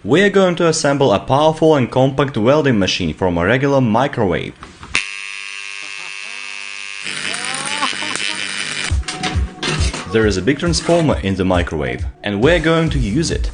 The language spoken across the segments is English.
We are going to assemble a powerful and compact welding machine from a regular microwave. There is a big transformer in the microwave, and we are going to use it.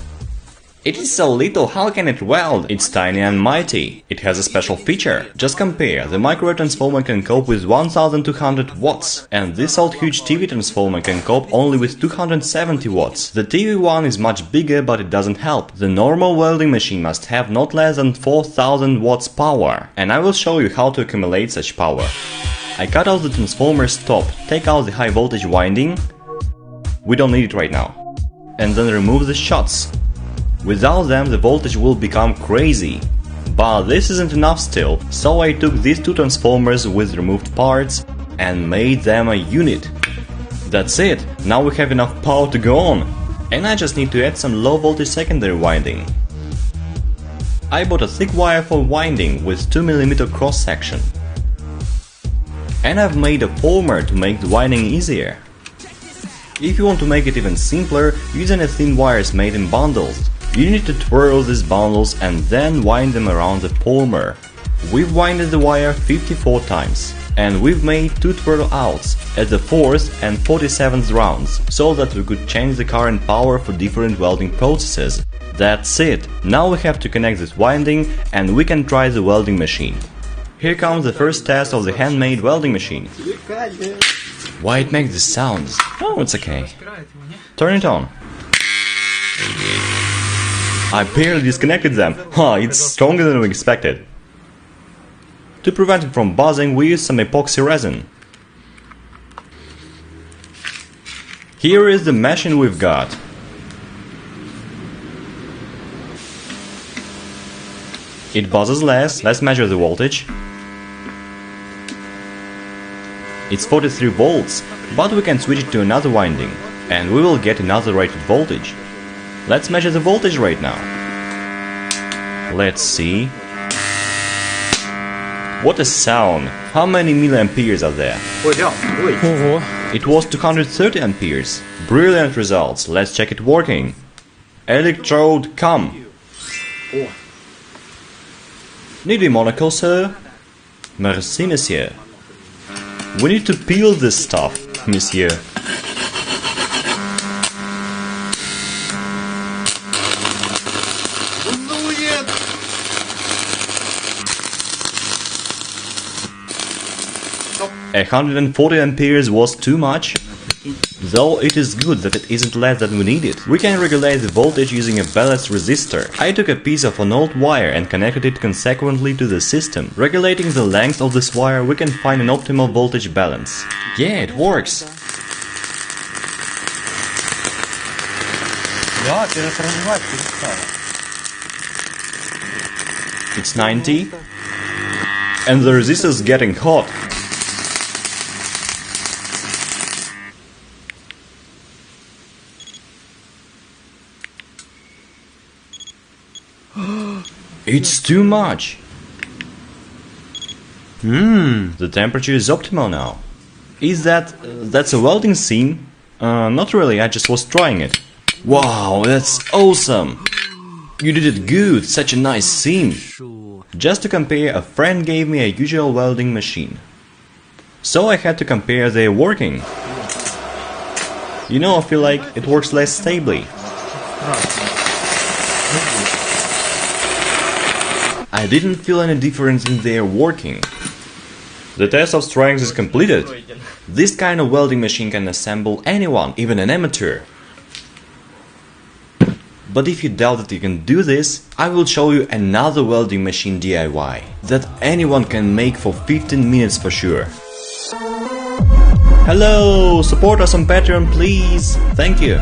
It is so little, how can it weld? It's tiny and mighty. It has a special feature. Just compare, the microwave transformer can cope with 1200 watts, and this old huge TV transformer can cope only with 270 watts. The TV one is much bigger, but it doesn't help. The normal welding machine must have not less than 4000 watts power, and I will show you how to accumulate such power. I cut out the transformer's top, take out the high voltage winding, we don't need it right now, and then remove the shots. Without them the voltage will become crazy. But this isn't enough still, so I took these two transformers with removed parts and made them a unit. That's it, now we have enough power to go on. And I just need to add some low voltage secondary winding. I bought a thick wire for winding with 2mm cross section. And I've made a former to make the winding easier. If you want to make it even simpler, use any thin wires made in bundles. You need to twirl these bundles and then wind them around the former. We've winded the wire 54 times, and we've made 2 twirl outs at the 4th and 47th rounds, so that we could change the current power for different welding processes. That's it, now we have to connect this winding and we can try the welding machine. Here comes the first test of the handmade welding machine. Why it makes these sounds? Oh, it's okay. Turn it on. I barely disconnected them. It's stronger than we expected. To prevent it from buzzing, we use some epoxy resin. Here is the machine we've got. It buzzes less. Let's measure the voltage. It's 43 volts, but we can switch it to another winding, and we will get another rated voltage. Let's measure the voltage right now. Let's see. What a sound! How many milliamperes are there? It was 230 amperes. Brilliant results. Let's check it working. Electrode, come. Need a monocle, sir? Merci, monsieur. We need to peel this stuff, monsieur. A 140 amperes was too much, though it is good that it isn't less than we needed. We can regulate the voltage using a ballast resistor. I took a piece of an old wire and connected it consequently to the system. Regulating the length of this wire, we can find an optimal voltage balance. Yeah, it works! It's 90, and the resistor is getting hot. It's too much! The temperature is optimal now. Is that's a welding seam? Not really, I just was trying it. Wow, that's awesome! You did it good, such a nice seam! Just to compare, a friend gave me a usual welding machine. So I had to compare their working. You know, I feel like it works less stably. I didn't feel any difference in their working. The test of strength is completed. This kind of welding machine can assemble anyone, even an amateur. But if you doubt that you can do this, I will show you another welding machine DIY that anyone can make for 15 minutes for sure. Hello! Support us on Patreon, please! Thank you!